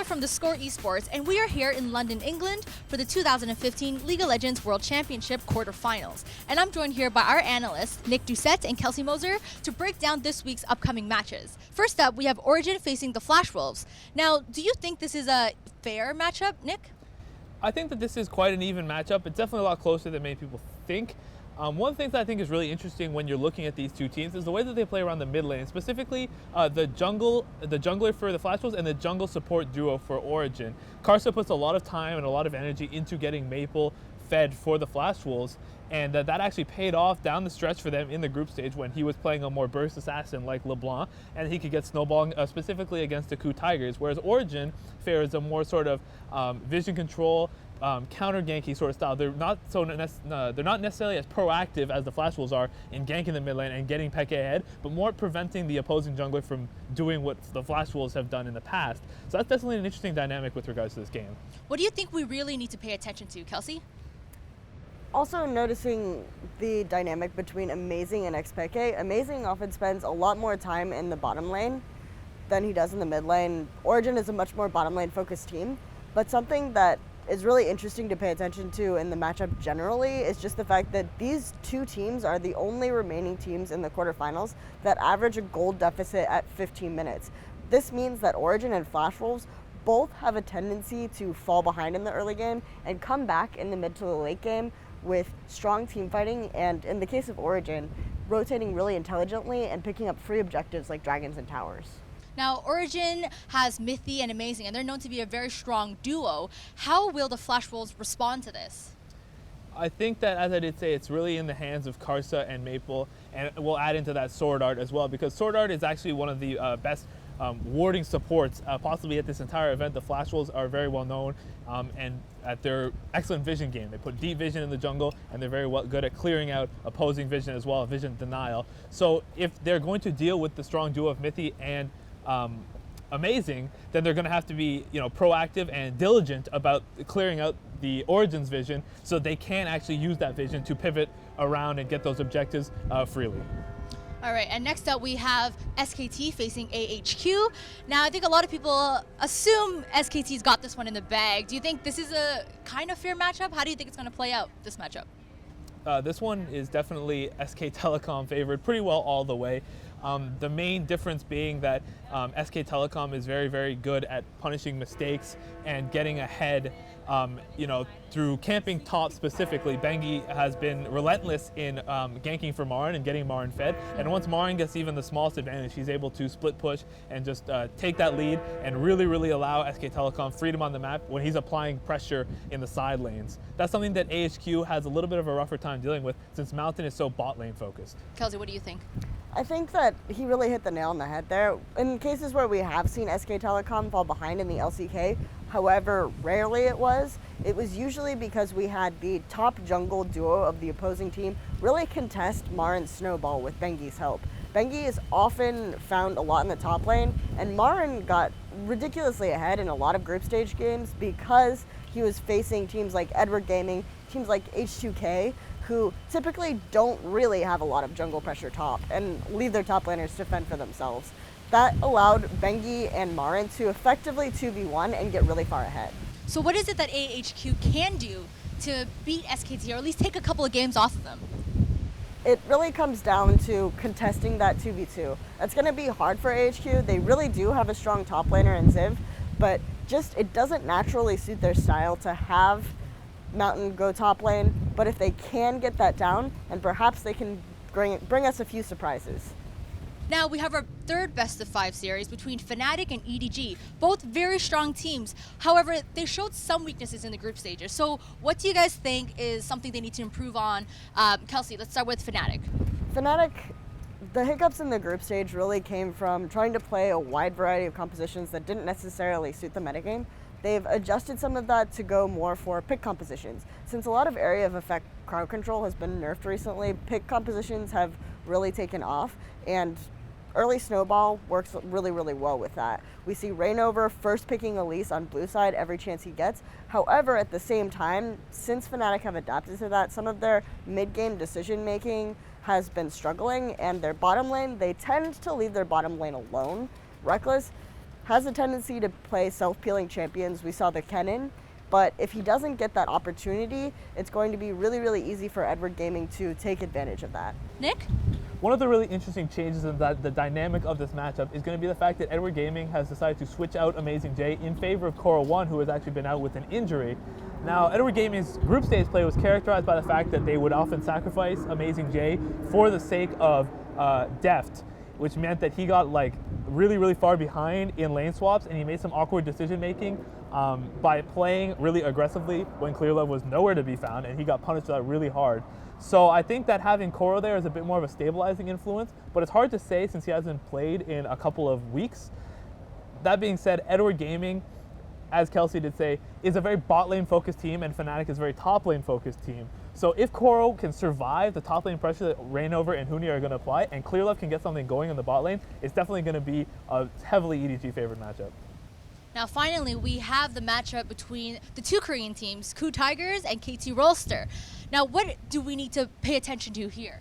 from theScore eSports, and we are here in London, England for the 2015 League of Legends World Championship quarterfinals. And I'm joined here by our analysts, Doucet and Kelsey Moser, to break down this week's upcoming matches. First up, we have Origin facing the Flash Wolves. Now, do you think this is a fair matchup, Nick? I think that this is quite an even matchup. It's definitely a lot closer than many people think. One of the things that I think is really interesting when you're looking at these two teams is the way that they play around the mid lane, specifically the jungler for the Flash Wolves and the jungle support duo for Origin. Karsa puts a lot of time and a lot of energy into getting Maple fed for the Flash Wolves, and that actually paid off down the stretch for them in the group stage when he was playing a more burst assassin like LeBlanc, and he could get snowballing specifically against the Coup Tigers, whereas Origin fares a more sort of vision control, counter ganky sort of style. They're not necessarily as proactive as the Flash Wolves are in ganking the mid lane and getting Peke ahead, but more preventing the opposing jungler from doing what the Flash Wolves have done in the past. So that's definitely an interesting dynamic with regards to this game. What do you think we really need to pay attention to, Kelsey? Also noticing the dynamic between Amazing and XPK. Amazing often spends a lot more time in the bottom lane than he does in the mid lane. Origin is a much more bottom lane focused team, but something that is really interesting to pay attention to in the matchup generally is just the fact that these two teams are the only remaining teams in the quarterfinals that average a gold deficit at 15 minutes. This means that Origin and Flash Wolves both have a tendency to fall behind in the early game and come back in the mid to the late game with strong team fighting, and in the case of Origin, rotating really intelligently and picking up free objectives like dragons and towers. Now, Origin has Mythy and Amazing, and they're known to be a very strong duo. How will the Flash Wolves respond to this? I think that, as I did say, it's really in the hands of Karsa and Maple, and we'll add into that Sword Art as well, because Sword Art is actually one of the best warding supports possibly at this entire event. The Flash Wolves are very well known and at their excellent vision game. They put deep vision in the jungle, and they're very good at clearing out opposing vision as well, vision denial. So if they're going to deal with the strong duo of Mythy and Amazing, then they're going to have to be, proactive and diligent about clearing out the Origin's vision so they can actually use that vision to pivot around and get those objectives freely. All right, and next up we have SKT facing AHQ. Now, I think a lot of people assume SKT's got this one in the bag. Do you think this is a kind of fair matchup? How do you think it's going to play out, this matchup? This one is definitely SK Telecom favored pretty well all the way. The main difference being that SK Telecom is very, very good at punishing mistakes and getting ahead, through camping top specifically. Bengi has been relentless in ganking for Marin and getting Marin fed. And once Marin gets even the smallest advantage, he's able to split push and just take that lead and really, really allow SK Telecom freedom on the map when he's applying pressure in the side lanes. That's something that AHQ has a little bit of a rougher time dealing with since Mountain is so bot lane focused. Kelsey, what do you think? I think that he really hit the nail on the head there. In cases where we have seen SK Telecom fall behind in the LCK, however rarely it was usually because we had the top jungle duo of the opposing team really contest Marin's snowball with Bengi's help. Bengi is often found a lot in the top lane, and Marin got ridiculously ahead in a lot of group stage games because he was facing teams like Edward Gaming, teams like H2K, who typically don't really have a lot of jungle pressure top and leave their top laners to fend for themselves. That allowed Bengi and Marin to effectively 2v1 and get really far ahead. So what is it that AHQ can do to beat SKT, or at least take a couple of games off of them? It really comes down to contesting that 2v2. That's going to be hard for AHQ. They really do have a strong top laner in Ziv, but just it doesn't naturally suit their style to have Mountain go top lane. But if they can get that down, and perhaps they can bring us a few surprises. Now we have our third best of 5 series between Fnatic and EDG, both very strong teams. However, they showed some weaknesses in the group stages. So what do you guys think is something they need to improve on? Kelsey, let's start with Fnatic. Fnatic, the hiccups in the group stage really came from trying to play a wide variety of compositions that didn't necessarily suit the metagame. They've adjusted some of that to go more for pick compositions. Since a lot of area of effect crowd control has been nerfed recently, pick compositions have really taken off, and early snowball works really, really well with that. We see Rainover first picking Elise on blue side every chance he gets. However, at the same time, since Fnatic have adapted to that, some of their mid-game decision making has been struggling, and their bottom lane, they tend to leave their bottom lane alone. Reckless has a tendency to play self-peeling champions. We saw the Kennen, but if he doesn't get that opportunity, it's going to be really, really easy for Edward Gaming to take advantage of that. Nick? One of the really interesting changes in the dynamic of this matchup is going to be the fact that Edward Gaming has decided to switch out Amazing J in favor of Coral1, who has actually been out with an injury. Now, Edward Gaming's group stage play was characterized by the fact that they would often sacrifice Amazing J for the sake of deft, which meant that he got like really, really far behind in lane swaps, and he made some awkward decision making by playing really aggressively when Clear Love was nowhere to be found, and he got punished for that really hard. So I think that having Coral there is a bit more of a stabilizing influence, but it's hard to say since he hasn't played in a couple of weeks. That being said, Edward Gaming, as Kelsey did say, is a very bot lane focused team, and Fnatic is a very top lane focused team. So if Coral can survive the top lane pressure that Rainover and Huni are going to apply, and Clear Love can get something going in the bot lane, it's definitely going to be a heavily EDG favored matchup. Now finally, we have the matchup between the two Korean teams, KOO Tigers and KT Rolster. Now what do we need to pay attention to here?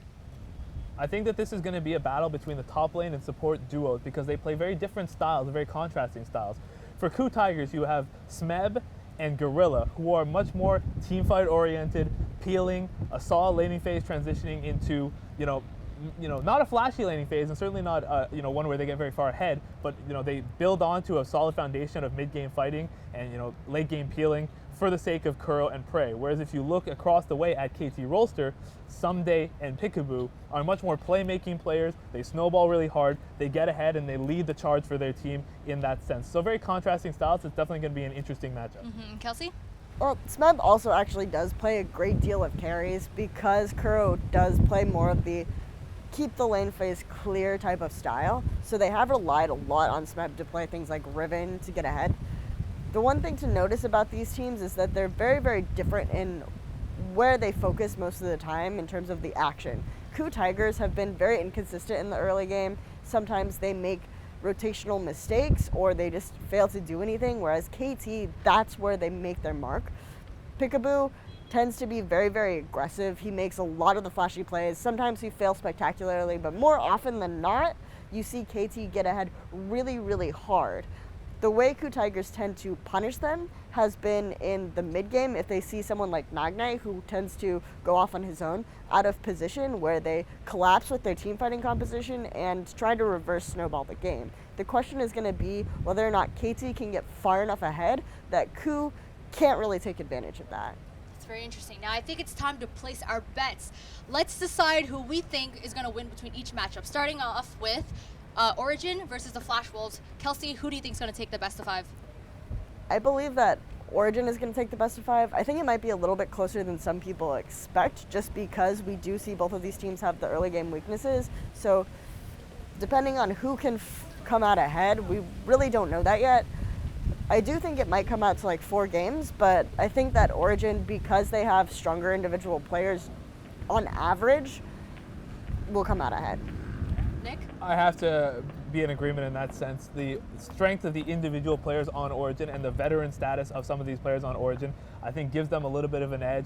I think that this is going to be a battle between the top lane and support duos because they play very different styles, very contrasting styles. For KOO Tigers, you have Smeb and Gorilla, who are much more teamfight oriented, peeling, a solid laning phase transitioning into, not a flashy laning phase, and certainly not one where they get very far ahead, but they build onto a solid foundation of mid-game fighting and late game peeling for the sake of Kuro and Prey. Whereas if you look across the way at KT Rolster, Someday and Peekaboo are much more playmaking players. They snowball really hard, they get ahead, and they lead the charge for their team in that sense. So very contrasting styles. It's definitely going to be an interesting matchup. Kelsey? Well, Smeb also actually does play a great deal of carries because Kuro does play more of the keep the lane phase clear type of style. So they have relied a lot on Smeb to play things like Riven to get ahead. The one thing to notice about these teams is that they're very, very different in where they focus most of the time in terms of the action. KOO Tigers have been very inconsistent in the early game. Sometimes they make rotational mistakes or they just fail to do anything, whereas KT, that's where they make their mark. Peekaboo tends to be very, very aggressive. He makes a lot of the flashy plays. Sometimes he fails spectacularly, but more often than not, you see KT get ahead really, really hard. The way KOO Tigers tend to punish them has been in the mid game if they see someone like Magnite, who tends to go off on his own, out of position, where they collapse with their team fighting composition and try to reverse snowball the game. The question is going to be whether or not KT can get far enough ahead that KOO can't really take advantage of that. It's very interesting. Now I think it's time to place our bets. Let's decide who we think is going to win between each matchup, starting off with Origin versus the Flash Wolves. Kelsey, who do you think is going to take the best of 5? I believe that Origin is going to take the best of 5. I think it might be a little bit closer than some people expect, just because we do see both of these teams have the early game weaknesses. So depending on who can come out ahead, we really don't know that yet. I do think it might come out to like 4 games, but I think that Origin, because they have stronger individual players on average, will come out ahead. Nick? I have to be in agreement in that sense. The strength of the individual players on Origin and the veteran status of some of these players on Origin, I think gives them a little bit of an edge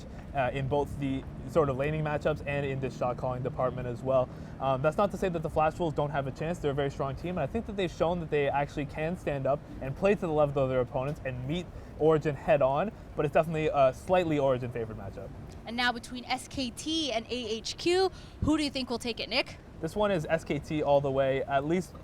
in both the sort of laning matchups and in this shot calling department as well. That's not to say that the Flash Wolves don't have a chance. They're a very strong team, and I think that they've shown that they actually can stand up and play to the level of their opponents and meet Origin head on, but it's definitely a slightly Origin favored matchup. And now between SKT and AHQ, who do you think will take it, Nick? This one is SKT all the way, at least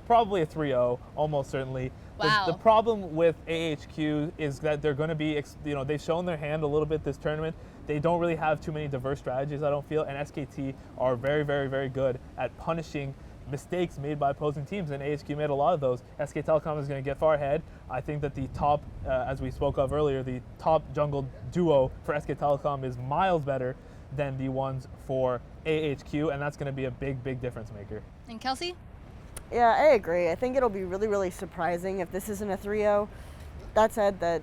probably a 3-0, almost certainly. Wow. The problem with AHQ is that they're going to be, they've shown their hand a little bit this tournament. They don't really have too many diverse strategies, I don't feel, and SKT are very, very, very good at punishing mistakes made by opposing teams, and AHQ made a lot of those. SK Telecom is going to get far ahead. I think that the top, as we spoke of earlier, the top jungle duo for SK Telecom is miles better than the ones for AHQ, and that's going to be a big, big difference maker. And Kelsey? Yeah, I agree. I think it'll be really, really surprising if this isn't a 3-0. That said,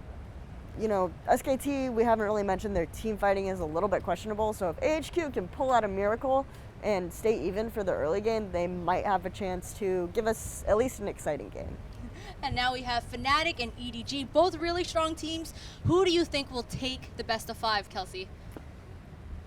SKT, we haven't really mentioned their team fighting is a little bit questionable, so if AHQ can pull out a miracle and stay even for the early game, they might have a chance to give us at least an exciting game. And now we have Fnatic and EDG, both really strong teams. Who do you think will take the best of 5, Kelsey?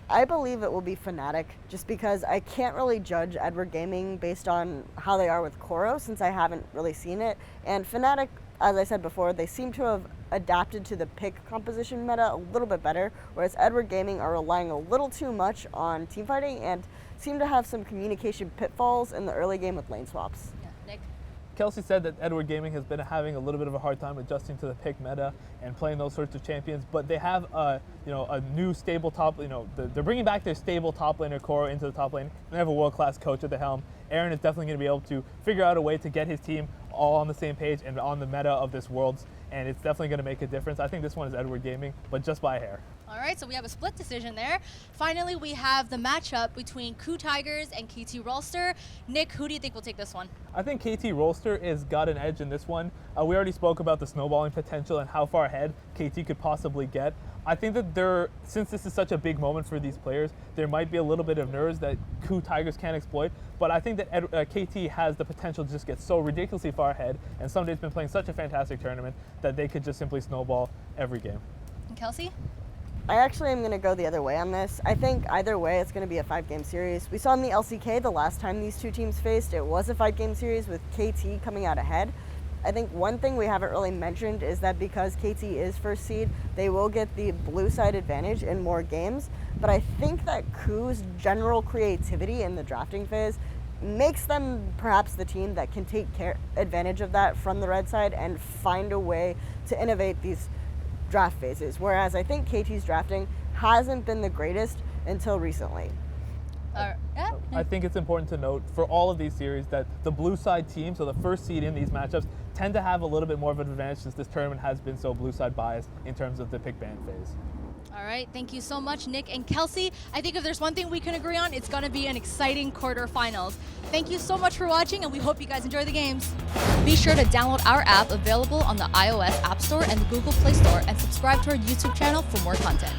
I believe it will be Fnatic, just because I can't really judge Edward Gaming based on how they are with Koro, since I haven't really seen it. And Fnatic, as I said before, they seem to have adapted to the pick composition meta a little bit better, whereas Edward Gaming are relying a little too much on teamfighting and seem to have some communication pitfalls in the early game with lane swaps. Yeah, Nick? Kelsey said that Edward Gaming has been having a little bit of a hard time adjusting to the pick meta and playing those sorts of champions, but they have a new stable top. They're bringing back their stable top laner Koro into the top lane. They have a world-class coach at the helm. Aaron is definitely going to be able to figure out a way to get his team all on the same page and on the meta of this Worlds, and it's definitely going to make a difference. I think this one is Edward Gaming, but just by a hair. All right, so we have a split decision there. Finally, we have the matchup between KOO Tigers and KT Rolster. Nick, who do you think will take this one? I think KT Rolster has got an edge in this one. We already spoke about the snowballing potential and how far ahead KT could possibly get. I think that since this is such a big moment for these players, there might be a little bit of nerves that KOO Tigers can't exploit, but I think that KT has the potential to just get so ridiculously far ahead, and Sunday's been playing such a fantastic tournament that they could just simply snowball every game. And Kelsey? I actually am going to go the other way on this. I think either way it's going to be a 5-game series. We saw in the LCK the last time these two teams faced, it was a 5-game series with KT coming out ahead. I think one thing we haven't really mentioned is that because KT is first seed, they will get the blue side advantage in more games. But I think that KOO's general creativity in the drafting phase makes them perhaps the team that can take advantage of that from the red side and find a way to innovate these draft phases. Whereas I think KT's drafting hasn't been the greatest until recently. I think it's important to note for all of these series that the blue side team, so the first seed in these matchups, tend to have a little bit more of an advantage since this tournament has been so blue side biased in terms of the pick ban phase. All right, thank you so much, Nick and Kelsey. I think if there's one thing we can agree on, it's going to be an exciting quarterfinals. Thank you so much for watching, and we hope you guys enjoy the games. Be sure to download our app available on the iOS App Store and the Google Play Store, and subscribe to our YouTube channel for more content.